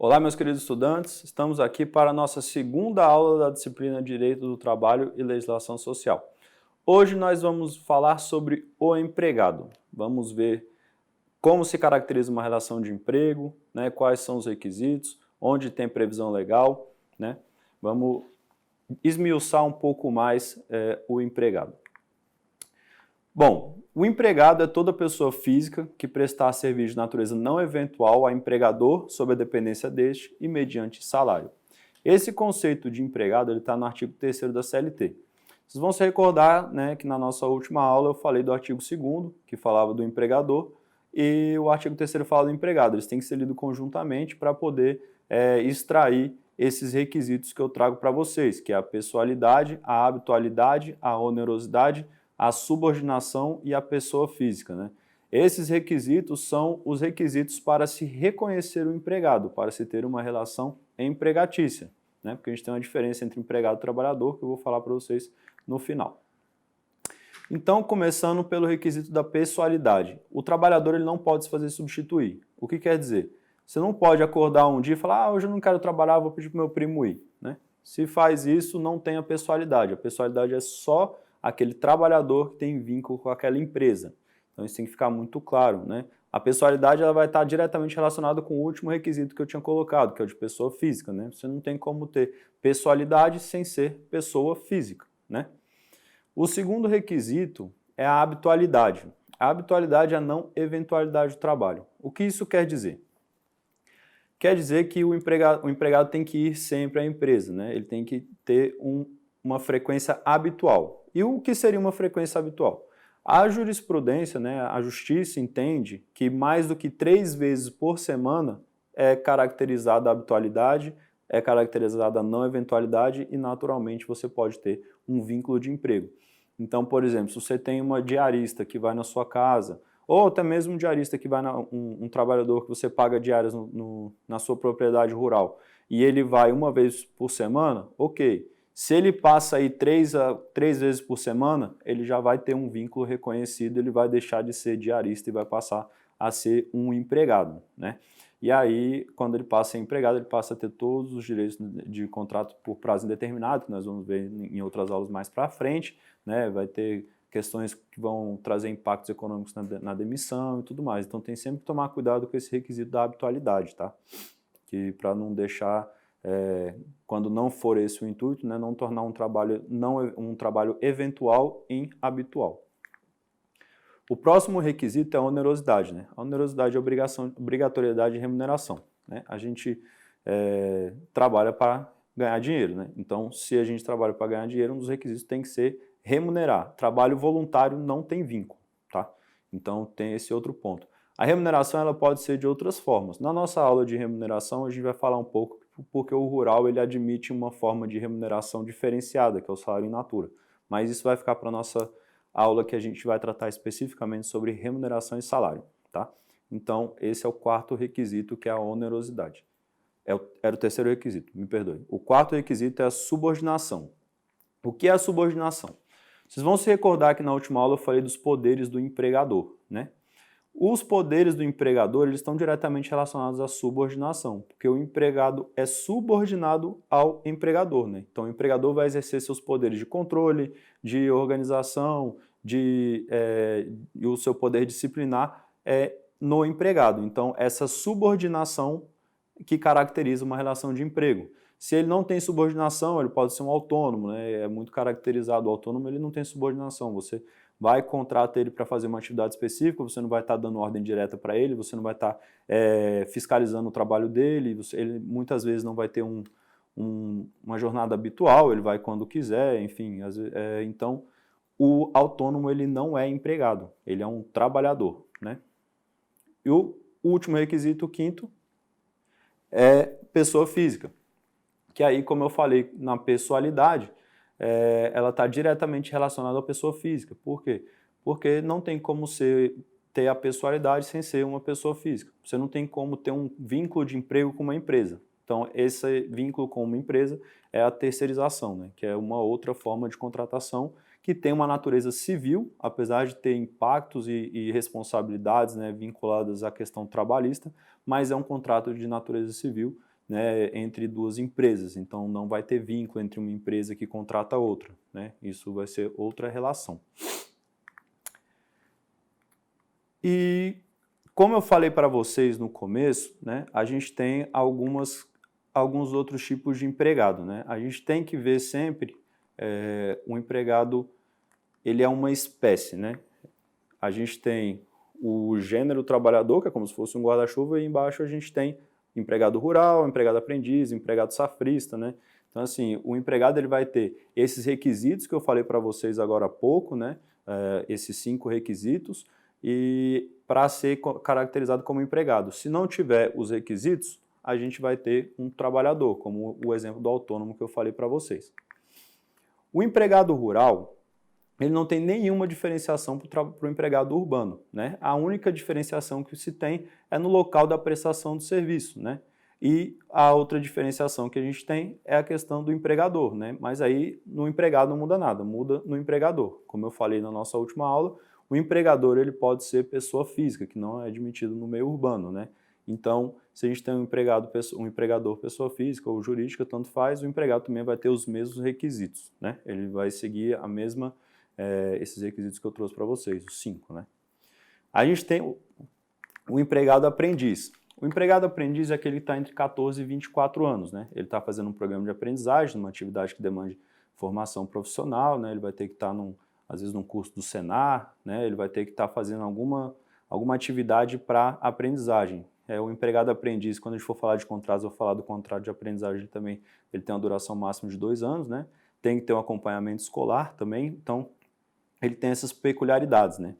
Olá, meus queridos estudantes, estamos aqui para a nossa segunda aula da disciplina Direito do Trabalho e Legislação Social. Hoje nós vamos falar sobre o empregado. Vamos ver como se caracteriza uma relação de emprego, quais são os requisitos, onde tem previsão legal, Vamos esmiuçar um pouco mais o empregado. Bom, o empregado é toda pessoa física que prestar serviço de natureza não eventual a empregador sob a dependência deste e mediante salário. Esse conceito de empregado está no artigo 3º da CLT. Vocês vão se recordar que na nossa última aula eu falei do artigo 2º, que falava do empregador, e o artigo 3º fala do empregado. Eles têm que ser lidos conjuntamente para poder extrair esses requisitos que eu trago para vocês, que é a pessoalidade, a habitualidade, a onerosidade, a subordinação e a pessoa física. Esses requisitos são os requisitos para se reconhecer o empregado, para se ter uma relação empregatícia, porque a gente tem uma diferença entre empregado e trabalhador, que eu vou falar para vocês no final. Então, começando pelo requisito da pessoalidade. O trabalhador ele não pode se fazer substituir. O que quer dizer? Você não pode acordar um dia e falar, hoje eu não quero trabalhar, vou pedir para o meu primo ir. Se faz isso, não tem a pessoalidade. A pessoalidade é só aquele trabalhador que tem vínculo com aquela empresa. Então isso tem que ficar muito claro. A pessoalidade ela vai estar diretamente relacionada com o último requisito que eu tinha colocado, que é o de pessoa física. Você não tem como ter pessoalidade sem ser pessoa física. O segundo requisito é a habitualidade. A habitualidade é a não eventualidade do trabalho. O que isso quer dizer? Quer dizer que o empregado tem que ir sempre à empresa, ele tem que ter uma frequência habitual. E o que seria uma frequência habitual? A jurisprudência, a justiça entende que mais do que 3 vezes por semana é caracterizada a habitualidade, é caracterizada a não eventualidade e naturalmente você pode ter um vínculo de emprego. Então, por exemplo, se você tem uma diarista que vai na sua casa, ou até mesmo um diarista que vai um trabalhador que você paga diárias na sua propriedade rural e ele vai uma vez por semana, ok. Se ele passa aí 3 vezes por semana, ele já vai ter um vínculo reconhecido, ele vai deixar de ser diarista e vai passar a ser um empregado. E aí, quando ele passa a ser empregado, ele passa a ter todos os direitos de contrato por prazo indeterminado, que nós vamos ver em outras aulas mais para frente, vai ter questões que vão trazer impactos econômicos na demissão e tudo mais. Então tem sempre que tomar cuidado com esse requisito da habitualidade, que para não deixar, quando não for esse o intuito, não tornar um trabalho eventual em habitual. O próximo requisito é a onerosidade. A onerosidade é obrigatoriedade de remuneração. A gente trabalha para ganhar dinheiro. Então, se a gente trabalha para ganhar dinheiro, um dos requisitos tem que ser remunerar. Trabalho voluntário não tem vínculo. Então, tem esse outro ponto. A remuneração ela pode ser de outras formas. Na nossa aula de remuneração, a gente vai falar um pouco porque o rural ele admite uma forma de remuneração diferenciada, que é o salário in natura. Mas isso vai ficar para a nossa aula que a gente vai tratar especificamente sobre remuneração e salário. Então, esse é o quarto requisito, que é a onerosidade. Era o terceiro requisito, me perdoe. O quarto requisito é a subordinação. O que é a subordinação? Vocês vão se recordar que na última aula eu falei dos poderes do empregador. Os poderes do empregador eles estão diretamente relacionados à subordinação, porque o empregado é subordinado ao empregador. Então o empregador vai exercer seus poderes de controle, de organização, e o seu poder disciplinar no empregado. Então essa subordinação que caracteriza uma relação de emprego. Se ele não tem subordinação, ele pode ser um autônomo, é muito caracterizado. O autônomo ele não tem subordinação, você vai contratar ele para fazer uma atividade específica, você não vai estar dando ordem direta para ele, você não vai estar fiscalizando o trabalho dele, ele muitas vezes não vai ter uma jornada habitual, ele vai quando quiser, enfim. Então, o autônomo ele não é empregado, ele é um trabalhador. E o último requisito, o quinto, é pessoa física. Que aí, como eu falei, na pessoalidade, ela está diretamente relacionada à pessoa física. Por quê? Porque não tem como ter a pessoalidade sem ser uma pessoa física. Você não tem como ter um vínculo de emprego com uma empresa. Então, esse vínculo com uma empresa é a terceirização, que é uma outra forma de contratação que tem uma natureza civil, apesar de ter impactos e responsabilidades vinculadas à questão trabalhista, mas é um contrato de natureza civil né, entre duas empresas, então não vai ter vínculo entre uma empresa que contrata a outra, né? Isso vai ser outra relação. E como eu falei para vocês no começo, né, a gente tem alguns outros tipos de empregado, né? A gente tem que ver sempre o empregado, ele é uma espécie, né? A gente tem o gênero trabalhador, que é como se fosse um guarda-chuva, e embaixo a gente tem empregado rural, empregado aprendiz, empregado safrista, né? Então, assim, o empregado ele vai ter esses requisitos que eu falei para vocês agora há pouco, né? Esses 5 requisitos, e para ser caracterizado como empregado. Se não tiver os requisitos, a gente vai ter um trabalhador, como o exemplo do autônomo que eu falei para vocês. O empregado rural, ele não tem nenhuma diferenciação para o empregado urbano, né? A única diferenciação que se tem é no local da prestação do serviço, né? E a outra diferenciação que a gente tem é a questão do empregador, né? Mas aí no empregado não muda nada, muda no empregador. Como eu falei na nossa última aula, o empregador ele pode ser pessoa física, que não é admitido no meio urbano, né? Então, se a gente tem um empregador pessoa física ou jurídica, tanto faz, o empregado também vai ter os mesmos requisitos, né? Ele vai seguir a mesma esses requisitos que eu trouxe para vocês, os 5, né? A gente tem o empregado aprendiz. O empregado aprendiz é aquele que está entre 14 e 24 anos, né? Ele está fazendo um programa de aprendizagem, numa atividade que demande formação profissional, né? Ele vai ter que estar, às vezes, num curso do Senar, né? Ele vai ter que estar fazendo alguma atividade para aprendizagem. O empregado aprendiz, quando a gente for falar de contratos, eu vou falar do contrato de aprendizagem também, ele tem uma duração máxima de 2 anos, né? Tem que ter um acompanhamento escolar também, então ele tem essas peculiaridades, né?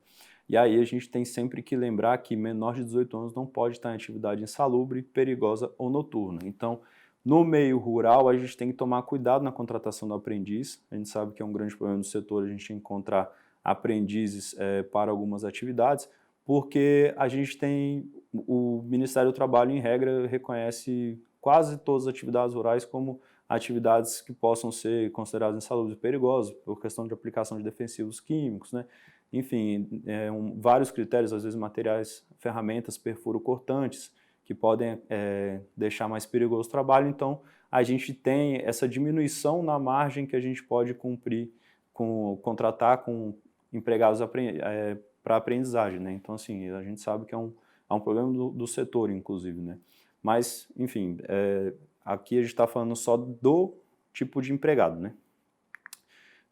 E aí a gente tem sempre que lembrar que menor de 18 anos não pode estar em atividade insalubre, perigosa ou noturna. Então, no meio rural, a gente tem que tomar cuidado na contratação do aprendiz. A gente sabe que é um grande problema no setor a gente encontrar aprendizes para algumas atividades, porque a gente tem, o Ministério do Trabalho, em regra, reconhece quase todas as atividades rurais como atividades que possam ser consideradas insalubres e perigosas, por questão de aplicação de defensivos químicos, né? Enfim, vários critérios, às vezes materiais, ferramentas, perfuro-cortantes, que podem deixar mais perigoso o trabalho. Então, a gente tem essa diminuição na margem que a gente pode cumprir, contratar com empregados para aprendizagem, né? Então, assim, a gente sabe que é um problema do setor, inclusive, né? Mas, enfim, aqui a gente está falando só do tipo de empregado, né?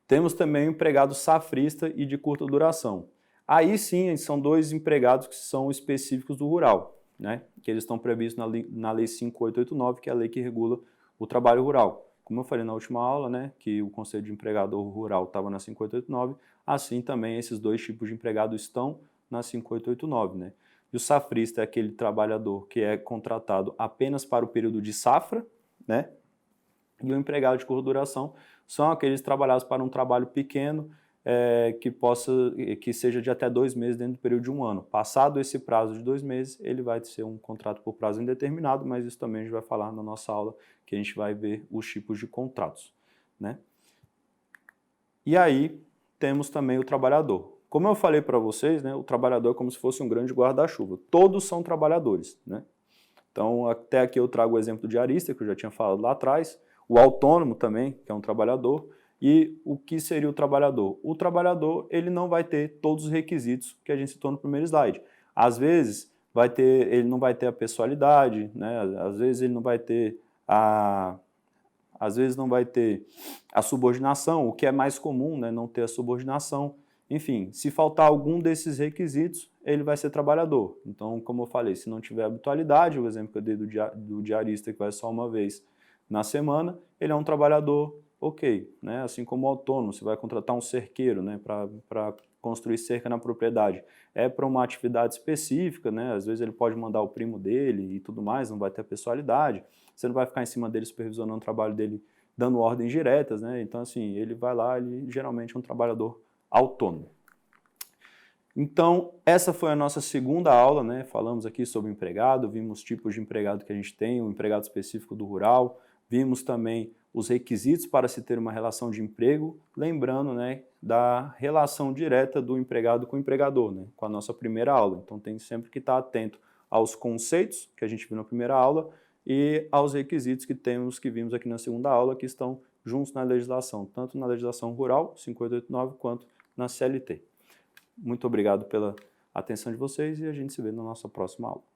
Temos também o empregado safrista e de curta duração. Aí sim, são 2 empregados que são específicos do rural, né? Que eles estão previstos na Lei 5889, que é a lei que regula o trabalho rural. Como eu falei na última aula, né, que o Conselho de Empregador Rural estava na 5889, assim também esses 2 tipos de empregado estão na 5889, né? E o safrista é aquele trabalhador que é contratado apenas para o período de safra, né? E o empregado de curta duração são aqueles trabalhados para um trabalho pequeno que seja de até 2 meses dentro do período de 1 ano. Passado esse prazo de 2 meses, ele vai ser um contrato por prazo indeterminado, mas isso também a gente vai falar na nossa aula, que a gente vai ver os tipos de contratos, né? E aí temos também o trabalhador. Como eu falei para vocês, né, o trabalhador é como se fosse um grande guarda-chuva. Todos são trabalhadores, né? Então, até aqui eu trago o exemplo do diarista, que eu já tinha falado lá atrás, o autônomo também, que é um trabalhador. E o que seria o trabalhador? O trabalhador, ele não vai ter todos os requisitos que a gente citou no primeiro slide. Às vezes, ele não vai ter a pessoalidade, né? Às vezes ele não vai ter a subordinação, o que é mais comum, né? Não ter a subordinação. Enfim, se faltar algum desses requisitos, ele vai ser trabalhador. Então, como eu falei, se não tiver habitualidade, o exemplo que eu dei do diarista, que vai só uma vez na semana, ele é um trabalhador ok, né? Assim como o autônomo, você vai contratar um cerqueiro, né, para construir cerca na propriedade. É para uma atividade específica, né? Às vezes ele pode mandar o primo dele e tudo mais, não vai ter a pessoalidade. Você não vai ficar em cima dele supervisionando o trabalho dele, dando ordens diretas, né? Então, assim, ele vai lá, ele geralmente é um trabalhador autônomo. Então, essa foi a nossa segunda aula, né? Falamos aqui sobre o empregado, vimos tipos de empregado que a gente tem, o empregado específico do rural, vimos também os requisitos para se ter uma relação de emprego, lembrando, né, da relação direta do empregado com o empregador, né, com a nossa primeira aula. Então, tem sempre que estar atento aos conceitos que a gente viu na primeira aula e aos requisitos que vimos aqui na segunda aula, que estão juntos na legislação, tanto na legislação rural, 5889, quanto na CLT. Muito obrigado pela atenção de vocês e a gente se vê na nossa próxima aula.